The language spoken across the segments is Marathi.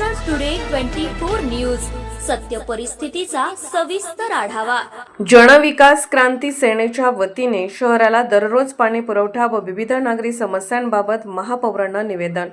महाराष्ट्र टुडे 24 न्यूज सत्य परिस्थितीचा सविस्तर आढावा। जनविकास क्रांती सेनेच्या वतीने शहराला दररोज पाणी पुरवठा व विविध नागरी समस्यांबाबत महापौरांना निवेदन।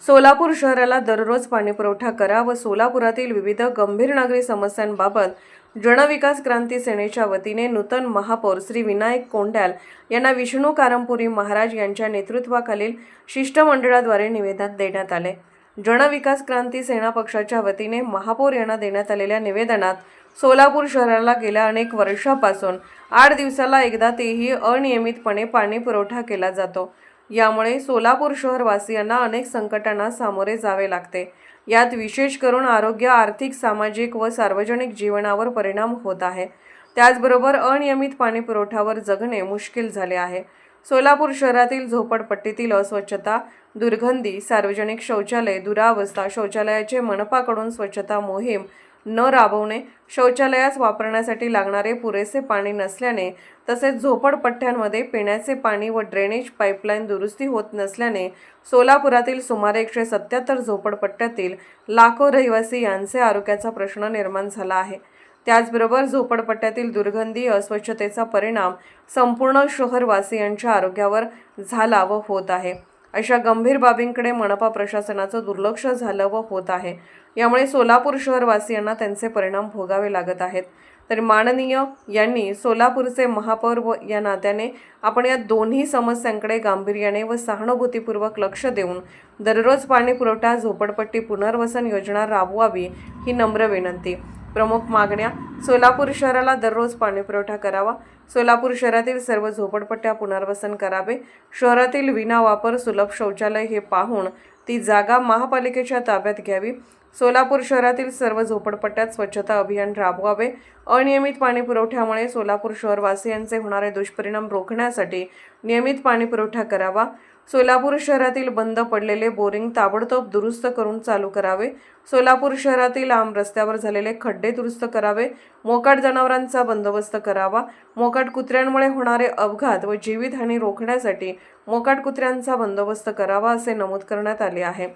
सोलापूर शहराला दररोज पाणी पुरवठा करा व सोलापुरातील विविध गंभीर नागरी समस्यांबाबत जनविकास क्रांती सेनेच्या वतीने नूतन महापौर श्री विनायक कोंड्याल यांना विष्णू कारंपुरी महाराज यांच्या नेतृत्वाखालील शिष्टमंडळाद्वारे निवेदन देण्यात आले। जनविकास क्रांती सेना पक्षाच्या वतीने महापौर यांना देण्यात आलेल्या निवेदनात सोलापूर शहराला गेल्या अनेक वर्षापासून 8 दिवसाला एकदा तेही अनियमितपणे पाणी पुरवठा केला जातो। यामुळे सोलापूर शहरवासियांना अनेक संकटांना सामोरे जावे लागते। यात विशेष करून आरोग्य, आर्थिक, सामाजिक व सार्वजनिक जीवनावर परिणाम होत आहे। त्याचबरोबर अनियमित पाणी पुरवठ्यावर जगणे मुश्किल झाले आहे। सोलापूर शहरातील झोपडपट्टीतील अस्वच्छता, दुर्गंधी, सार्वजनिक शौचालय, दुरावस्था, शौचालयाचे मनपाकडून स्वच्छता मोहीम न राबवणे, शौचालयास वापरण्यासाठी लागणारे पुरेसे पाणी नसल्याने तसेच झोपडपट्ट्यांमध्ये पिण्याचे पाणी व ड्रेनेज पाईपलाईन दुरुस्ती होत नसल्याने सोलापुरातील सुमारे 177 झोपडपट्ट्यातील लाखो रहिवासी यांचे आरोग्याचा प्रश्न निर्माण झाला आहे। त्याचबरोबर झोपडपट्ट्यातील दुर्गंधी, अस्वच्छतेचा परिणाम संपूर्ण शहरवासियांच्या आरोग्यावर झाला व होत आहे। अशा गंभीर बाबींकडे मनपा प्रशासनाचं दुर्लक्ष झालं व होत आहे। यामुळे सोलापूर शहरवासियांना त्यांचे परिणाम भोगावे लागत आहेत। तर माननीय यांनी सोलापूरचे महापौर व या नात्याने आपण या दोन्ही समस्यांकडे गांभीर्याने व सहानुभूतीपूर्वक लक्ष देऊन दररोज पाणी पुरवठा, झोपडपट्टी पुनर्वसन योजना राबवावी ही नम्र विनंती। प्रमुख मागण्या: सोलापूर शहराला दररोज पाणी पुरवठा करावा, सोलापूर शहरातील सर्व झोपडपट्ट्या पुनर्वसन करावे, शहरातील विना वापर सुलभ शौचालय हे पाहून ती जागा महापालिकेच्या ताब्यात घ्यावी, सोलापूर शहरातील सर्व झोपडपट्ट्यात स्वच्छता अभियान राबवावे, अनियमित पाणी पुरवठ्यामुळे सोलापूर शहरवासियांचे होणारे दुष्परिणाम रोखण्यासाठी नियमित पाणी पुरवठा करावा, सोलापूर शहरातील बंद पडलेले बोरिंग ताबडतोब दुरुस्त करून चालू करावे, सोलापूर शहरातील आम रस्त्यावर झालेले खड्डे दुरुस्त करावे, मोकाट जनावरांचा बंदोबस्त करावा, मोकाट कुत्र्यांमुळे होणारे अपघात व जीवितहानी रोखण्यासाठी मोकाट कुत्र्यांचा बंदोबस्त करावा असे नमूद करण्यात आले आहे।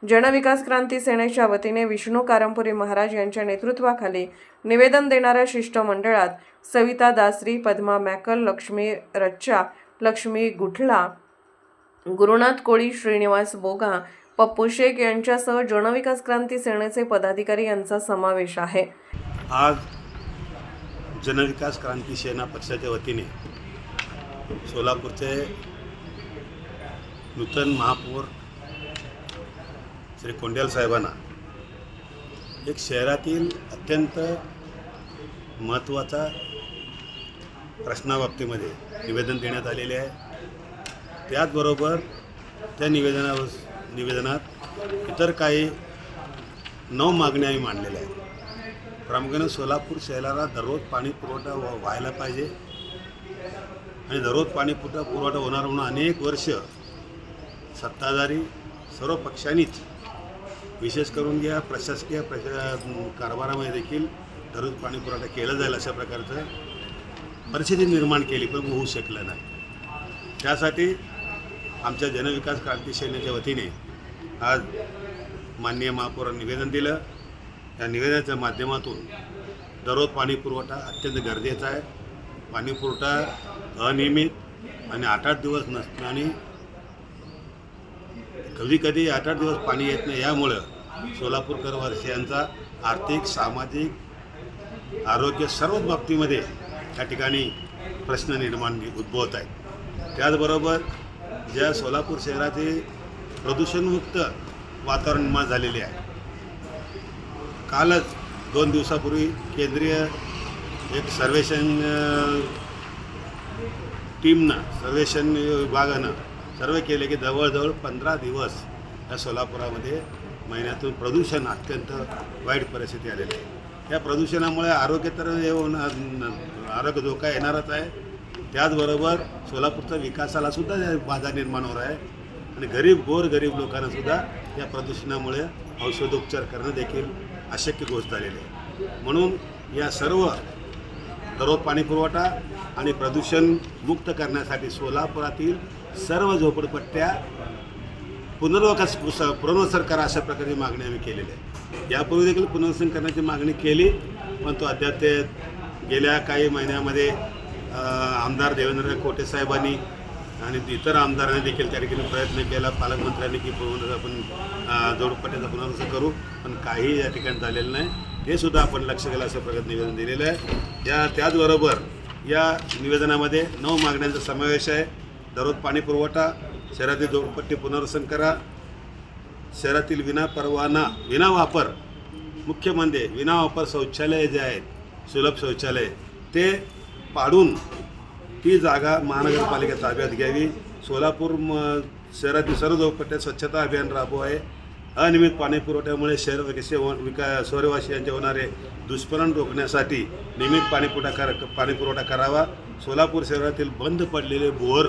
जनविकास क्रांती सेनेच्या वतीने विष्णू कारंपुरी महाराज यांच्या नेतृत्वाखाली निवेदन देणाऱ्या शिष्टमंडळात सविता दासरी, पद्मा मॅकल, लक्ष्मी रच्चा, लक्ष्मी गुठला, गुरुनाथ कोळी, श्रीनिवास बोगा, पप्पू शेख यांच्यासह जनविकास क्रांती सेनेचे पदाधिकारी यांचा समावेश आहे। आज जनविकास क्रांती सेना पक्षाच्या वतीने सोलापूरचे नूतन महापौर श्री कोंड्याल साहेबांना एक शहरातील अत्यंत महत्त्वाचा प्रश्नाबाबतीमध्ये निवेदन देण्यात आलेले आहे। त्याचबरोबर त्या निवेदनात इतर काही 9 मागण्या आम्ही मांडलेल्या आहेत। प्रामुख्याने सोलापूर शहराला दररोज पाणी पुरवठा व्हायला पाहिजे आणि दररोज पाणी पुरवठा होणार म्हणून अनेक वर्ष सत्ताधारी सर्व पक्षांनीच विशेष करून या प्रशासकीय कारभारामध्ये देखील दररोज पाणी पुरवठा केला जाईल अशा प्रकारचं परिस्थिती निर्माण केली, पण होऊ शकलं नाही। त्यासाठी आमच्या जनविकास क्रांती सेनेच्या वतीने आज माननीय महापौरांनी निवेदन दिलं। या निवेदनाच्या माध्यमातून दररोज पाणी पुरवठा अत्यंत गरजेचा आहे। पाणी पुरवठा अनियमित आणि 8-8 दिवस नसणं आणि कधी 8-8 दिवस पाणी येत नाही, यामुळं सोलापूरकरवासियांचा आर्थिक, सामाजिक, आरोग्य सर्वच बाबतीमध्ये त्या ठिकाणी प्रश्न उद्भवत आहेत। त्याचबरोबर ज्या सोलापूर शहराचे प्रदूषणमुक्त वातावरण निर्माण झालेले आहे, कालच 2 दिवसापूर्वी केंद्रीय एक सर्वेक्षण टीमनं, सर्वेक्षण विभागानं सर्वे केले की जवळजवळ 15 दिवस या सोलापुरामध्ये महिन्यातून प्रदूषण अत्यंत वाईट परिस्थिती आलेली आहे। या प्रदूषणामुळे आरोग्य तर आरोग्य धोका येणारच आहे, त्याचबरोबर सोलापूरच्या विकासालासुद्धा बाधा निर्माण होत आहे आणि गरीब लोकांनासुद्धा या प्रदूषणामुळे औषधोपचार करणं देखील अशक्य गोष्ट झालेली आहे। म्हणून या सर्व दररोज पाणी पुरवठा आणि प्रदूषण मुक्त करण्यासाठी सोलापुरातील सर्व झोपडपट्ट्या पुनर्वसन करा अशा प्रकारची मागणी आम्ही केलेली आहे. यापूर्वी देखील पुनर्वसन करण्याची मागणी केली, पण तो अद्याप ते गेल्या काही महिन्यामध्ये आमदार देवेंद्र कोटे साहेबांनी आणि इतर आमदारांनी देखील त्या ठिकाणी प्रयत्न केला, पालकमंत्र्यांनी की आपण जोडपट्ट्याचं पुनर्वसन करू, पण काही या ठिकाणी झालेलं नाही. हे सुद्धा आपण लक्ष केलं असं प्रगत निवेदन दिलेलं आहे. त्याचबरोबर या निवेदनामध्ये 9 मागण्यांचा समावेश आहे. दररोज पाणी पुरवठा, शहरातील जोडपट्टी पुनर्वसन करा, शहरातील विना वापर मुख्य म्हणजे विना वापर शौचालय जे आहेत, सुलभ शौचालय ते पाडून ती जागा महानगरपालिका ताब्यात घ्यावी. सोलापूर शहरातील सर्व जोडपट्ट्यात स्वच्छता अभियान राबवू आहे. अनियमित पाणी पुरवठ्यामुळे शहरवासियांचे होणारे दुष्परिणाम रोखण्यासाठी नियमित पाणी पुरवठा करावा. सोलापूर शहरातील बंद पडलेले बोर,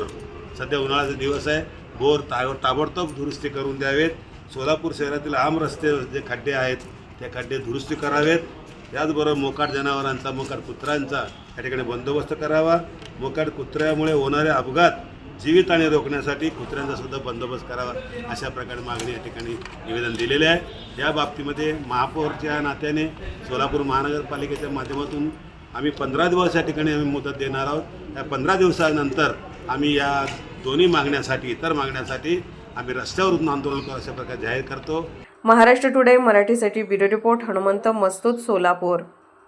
सध्या उन्हाळ्याचा दिवस आहे, बोर ताबडतोब दुरुस्ती करून द्यावेत. सोलापूर शहरातील आम रस्ते जे खड्डे आहेत ते खड्डे दुरुस्ती करावेत. त्याचबरोबर मोकाट जनावरांचा, मोकाट कुत्र्यांचा या ठिकाणी बंदोबस्त करावा. मोकाट कुत्र्यामुळे होणारे अपघात जीवितहानी रोखण्यासाठी कुत्र्यांचा सुद्धा बंदोबस्त करावा, अशा प्रकारे मागणी या ठिकाणी निवेदन दिलेले आहे. या बाबतीमध्ये महापौरच्या नात्याने सोलापूर महानगरपालिकेच्या माध्यमातून आम्ही 15 दिवस या ठिकाणी आम्ही मुदत देणार आहोत. या 15 दिवसानंतर आम्ही या दोन्ही मागण्यासाठी, इतर मागण्यासाठी आम्ही रस्त्यावरून आंदोलन करू अशा प्रकारे जाहीर करतो. महाराष्ट्र टुडे मराठीसाठी ब्युरो रिपोर्ट हनुमंत मस्तूत, सोलापूर.